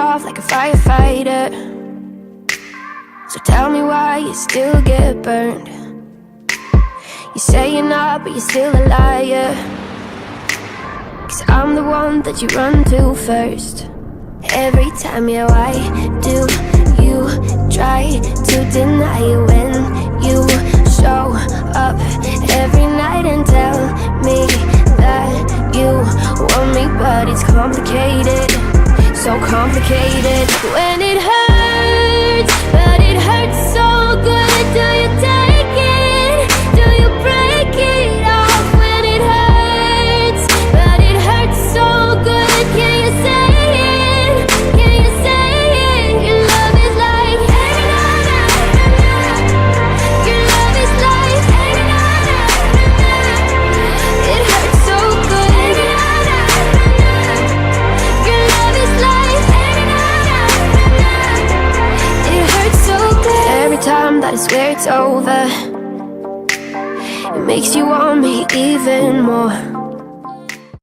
off like a firefighter. So tell me why you still get burned. You say you're not, but you're still a liar. 'Cause I'm the one that you run to first. Every time, yeah, why do you try to deny it when you show up every night and tell me that you want me? But it's complicated, so complicated. When it hurts, but it hurts so good. Do you take it? Do you break it off? When it hurts, but it hurts so good. Can you say it? Can you say it? Your love is like your love is like it hurts so good. Your love is like it hurts so good. Every time that I swear it's over, it makes you want me even more.